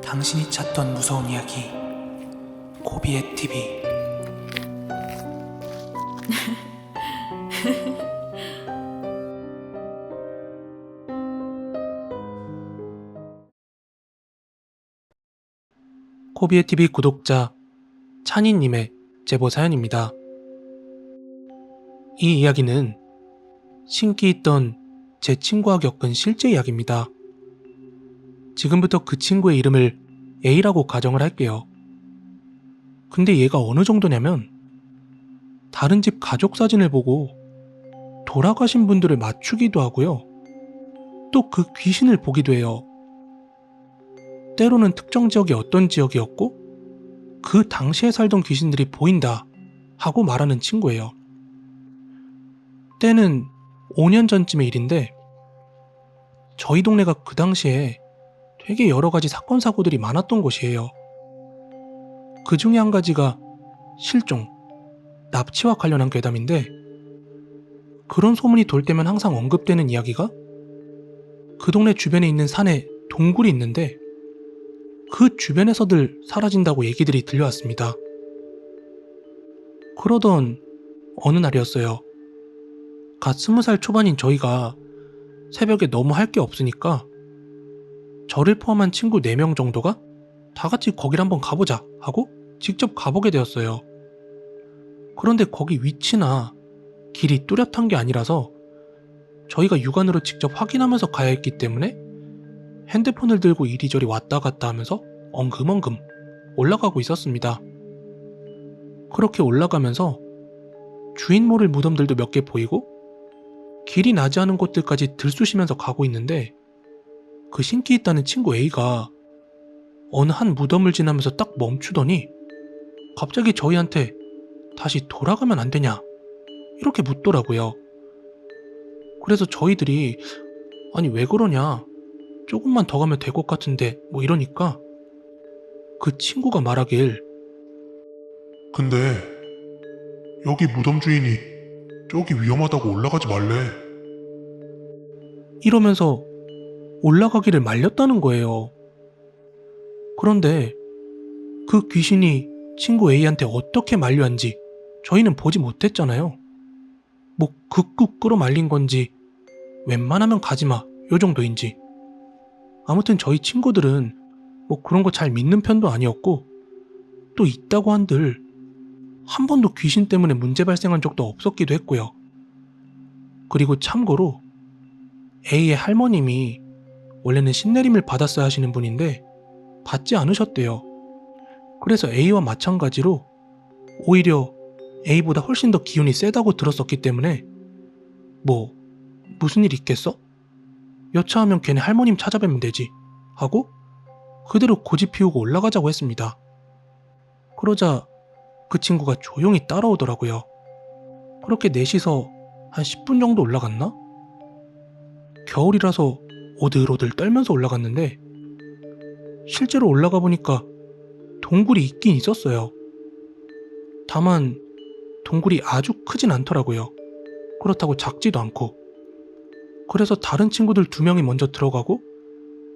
당신이 찾던 무서운 이야기 고비의 TV. 코비의 TV 구독자 찬이님의 제보 사연입니다. 이 이야기는 신기 있던 제 친구와 겪은 실제 이야기입니다. 지금부터 그 친구의 이름을 A라고 가정을 할게요. 근데 얘가 어느 정도냐면 다른 집 가족 사진을 보고 돌아가신 분들을 맞추기도 하고요. 또 그 귀신을 보기도 해요. 때로는 특정 지역이 어떤 지역이었고 그 당시에 살던 귀신들이 보인다 하고 말하는 친구예요. 때는 5년 전쯤의 일인데 저희 동네가 그 당시에 되게 여러 가지 사건 사고들이 많았던 곳이에요. 그 중에 한 가지가 실종, 납치와 관련한 괴담인데 그런 소문이 돌 때면 항상 언급되는 이야기가 그 동네 주변에 있는 산에 동굴이 있는데 그 주변에서들 사라진다고 얘기들이 들려왔습니다. 그러던 어느 날이었어요. 갓 20살 초반인 저희가 새벽에 너무 할 게 없으니까 저를 포함한 친구 4명 정도가 다 같이 거길 한번 가보자 하고 직접 가보게 되었어요. 그런데 거기 위치나 길이 뚜렷한 게 아니라서 저희가 육안으로 직접 확인하면서 가야 했기 때문에 핸드폰을 들고 이리저리 왔다 갔다 하면서 엉금엉금 올라가고 있었습니다. 그렇게 올라가면서 주인 모를 무덤들도 몇 개 보이고 길이 나지 않은 곳들까지 들쑤시면서 가고 있는데 그 신기 있다는 친구 A가 어느 한 무덤을 지나면서 딱 멈추더니 갑자기 저희한테 다시 돌아가면 안 되냐 이렇게 묻더라고요. 그래서 저희들이 아니 왜 그러냐, 조금만 더 가면 될 것 같은데 뭐 이러니까 그 친구가 말하길 근데 여기 무덤 주인이 저기 위험하다고 올라가지 말래. 이러면서 올라가기를 말렸다는 거예요. 그런데 그 귀신이 친구 A한테 어떻게 만류한지 저희는 보지 못했잖아요. 뭐 극구 끌어말린 건지 웬만하면 가지마 요 정도인지. 아무튼 저희 친구들은 뭐 그런 거 잘 믿는 편도 아니었고 또 있다고 한들 한 번도 귀신 때문에 문제 발생한 적도 없었기도 했고요. 그리고 참고로 A의 할머님이 원래는 신내림을 받았어야 하시는 분인데 받지 않으셨대요. 그래서 A와 마찬가지로 오히려 A보다 훨씬 더 기운이 세다고 들었었기 때문에 뭐 무슨 일 있겠어? 여차하면 걔네 할머님 찾아뵈면 되지 하고 그대로 고집 피우고 올라가자고 했습니다. 그러자 그 친구가 조용히 따라오더라고요. 그렇게 넷이서 한 10분 정도 올라갔나? 겨울이라서 오들오들 떨면서 올라갔는데 실제로 올라가 보니까 동굴이 있긴 있었어요. 다만 동굴이 아주 크진 않더라고요. 그렇다고 작지도 않고. 그래서 다른 친구들 2명이 먼저 들어가고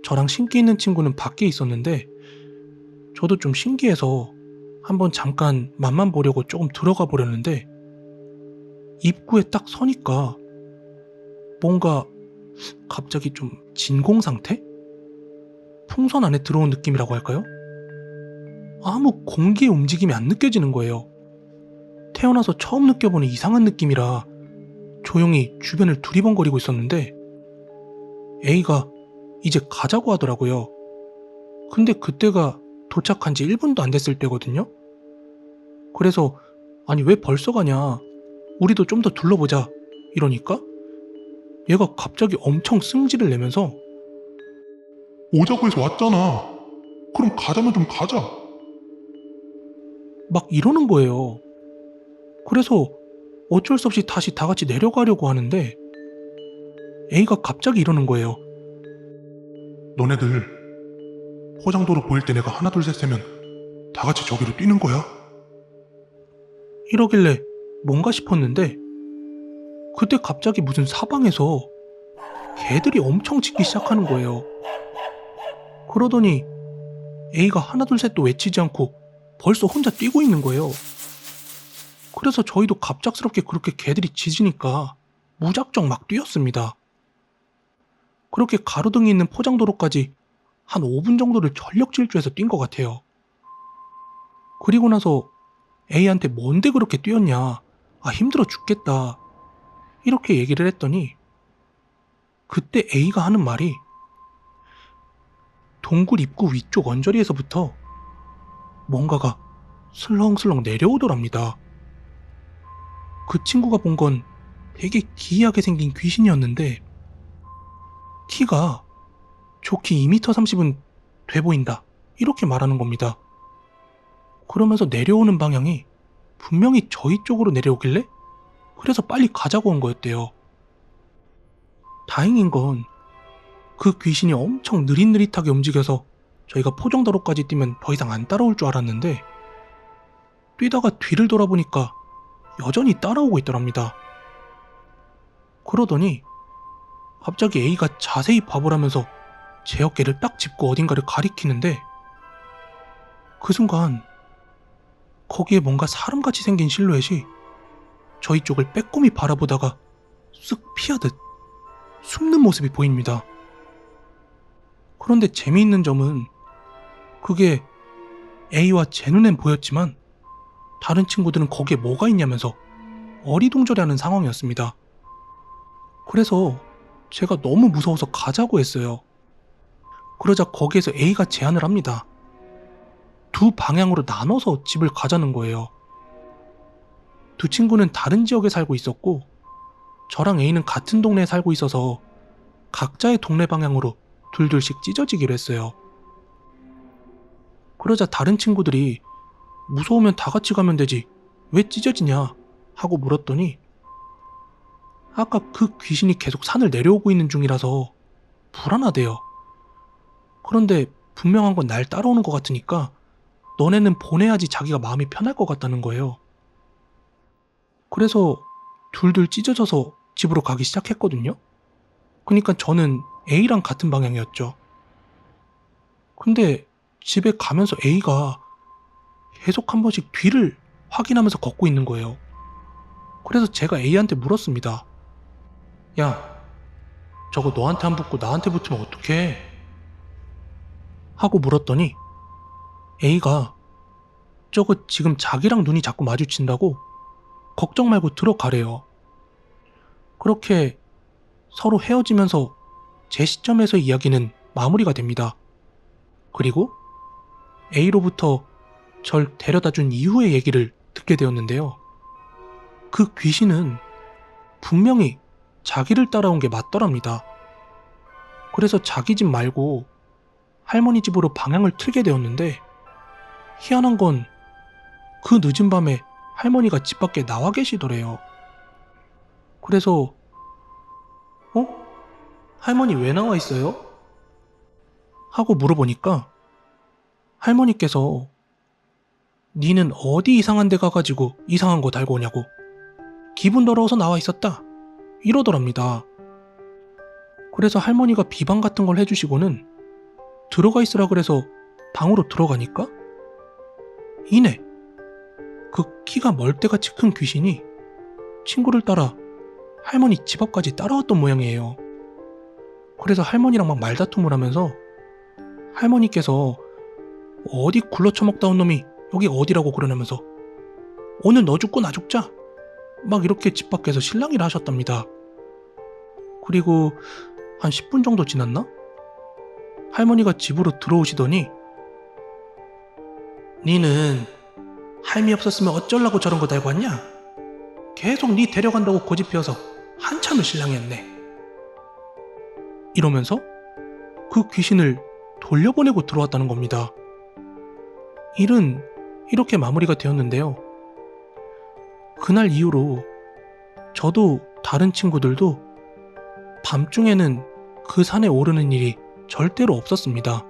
저랑 신기 있는 친구는 밖에 있었는데 저도 좀 신기해서 한번 잠깐 맛만 보려고 조금 들어가 보려는데 입구에 딱 서니까 뭔가 갑자기 좀 진공 상태? 풍선 안에 들어온 느낌이라고 할까요? 아무 공기의 움직임이 안 느껴지는 거예요. 태어나서 처음 느껴보는 이상한 느낌이라 조용히 주변을 두리번거리고 있었는데 A가 이제 가자고 하더라고요. 근데 그때가 도착한 지 1분도 안 됐을 때거든요. 그래서 아니 왜 벌써 가냐, 우리도 좀 더 둘러보자 이러니까 얘가 갑자기 엄청 승질을 내면서 오자고 해서 왔잖아. 그럼 가자면 좀 가자. 막 이러는 거예요. 그래서 어쩔 수 없이 다시 다 같이 내려가려고 하는데 A가 갑자기 이러는 거예요. 너네들 포장도로 보일 때 내가 하나 둘 셋 세면 다 같이 저기로 뛰는 거야. 이러길래 뭔가 싶었는데 그때 갑자기 무슨 사방에서 개들이 엄청 짖기 시작하는 거예요. 그러더니 A가 하나 둘 셋도 외치지 않고 벌써 혼자 뛰고 있는 거예요. 그래서 저희도 갑작스럽게 그렇게 개들이 짖으니까 무작정 막 뛰었습니다. 그렇게 가로등이 있는 포장도로까지 한 5분 정도를 전력 질주해서 뛴 것 같아요. 그리고 나서 A한테 뭔데 그렇게 뛰었냐, 아 힘들어 죽겠다, 이렇게 얘기를 했더니 그때 A가 하는 말이 동굴 입구 위쪽 언저리에서부터 뭔가가 슬렁슬렁 내려오더랍니다. 그 친구가 본 건 되게 기이하게 생긴 귀신이었는데 키가 좋기 2m30은 돼 보인다, 이렇게 말하는 겁니다. 그러면서 내려오는 방향이 분명히 저희 쪽으로 내려오길래 그래서 빨리 가자고 한 거였대요. 다행인 건 그 귀신이 엄청 느릿느릿하게 움직여서 저희가 포정도로까지 뛰면 더 이상 안 따라올 줄 알았는데 뛰다가 뒤를 돌아보니까 여전히 따라오고 있더랍니다. 그러더니 갑자기 A가 자세히 봐보라면서 제 어깨를 딱 짚고 어딘가를 가리키는데 그 순간 거기에 뭔가 사람같이 생긴 실루엣이 저희 쪽을 빼꼼히 바라보다가 쓱 피하듯 숨는 모습이 보입니다. 그런데 재미있는 점은 그게 A와 제 눈엔 보였지만 다른 친구들은 거기에 뭐가 있냐면서 어리둥절해하는 상황이었습니다. 그래서 제가 너무 무서워서 가자고 했어요. 그러자 거기에서 A가 제안을 합니다. 두 방향으로 나눠서 집을 가자는 거예요. 두 친구는 다른 지역에 살고 있었고 저랑 A는 같은 동네에 살고 있어서 각자의 동네 방향으로 둘둘씩 찢어지기로 했어요. 그러자 다른 친구들이 무서우면 다 같이 가면 되지 왜 찢어지냐 하고 물었더니 아까 그 귀신이 계속 산을 내려오고 있는 중이라서 불안하대요. 그런데 분명한 건 날 따라오는 것 같으니까 너네는 보내야지 자기가 마음이 편할 것 같다는 거예요. 그래서 둘둘 찢어져서 집으로 가기 시작했거든요. 그러니까 저는 A랑 같은 방향이었죠. 근데 집에 가면서 A가 계속 한 번씩 뒤를 확인하면서 걷고 있는 거예요. 그래서 제가 A한테 물었습니다. 야, 저거 너한테 안 붙고 나한테 붙으면 어떡해? 하고 물었더니 A가 저거 지금 자기랑 눈이 자꾸 마주친다고 걱정 말고 들어가래요. 그렇게 서로 헤어지면서 제 시점에서 이야기는 마무리가 됩니다. 그리고 A로부터 절 데려다준 이후의 얘기를 듣게 되었는데요. 그 귀신은 분명히 자기를 따라온 게 맞더랍니다. 그래서 자기 집 말고 할머니 집으로 방향을 틀게 되었는데 희한한 건 그 늦은 밤에 할머니가 집 밖에 나와 계시더래요. 그래서 할머니 왜 나와 있어요? 하고 물어보니까 할머니께서 니는 어디 이상한 데 가가지고 이상한 거 달고 오냐고 기분 더러워서 나와 있었다 이러더랍니다. 그래서 할머니가 비방 같은 걸 해주시고는 들어가 있으라 그래서 방으로 들어가니까 이내 그 키가 멀대같이 큰 귀신이 친구를 따라 할머니 집 앞까지 따라왔던 모양이에요. 그래서 할머니랑 막 말다툼을 하면서 할머니께서 어디 굴러쳐먹다 온 놈이 여기 어디라고 그러냐면서 오늘 너 죽고 나 죽자 막 이렇게 집 밖에서 실랑이를 하셨답니다. 그리고 한 10분 정도 지났나? 할머니가 집으로 들어오시더니 니는 할미 없었으면 어쩌려고 저런 거 달고 왔냐? 계속 니 데려간다고 고집피워서 한참을 실랑이했네. 이러면서 그 귀신을 돌려보내고 들어왔다는 겁니다. 일은 이렇게 마무리가 되었는데요. 그날 이후로 저도 다른 친구들도 밤중에는 그 산에 오르는 일이 절대로 없었습니다.